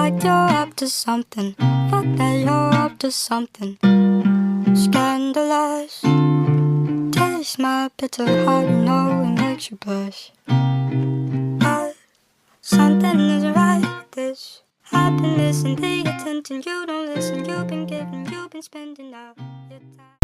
like you're up to something. Fuck that you're up to something scandalous. Taste my bitter heart, you know it makes you blush. But something isn't right with this. I've been missing the attention. You don't listen. You've been giving, you've been spending all your time.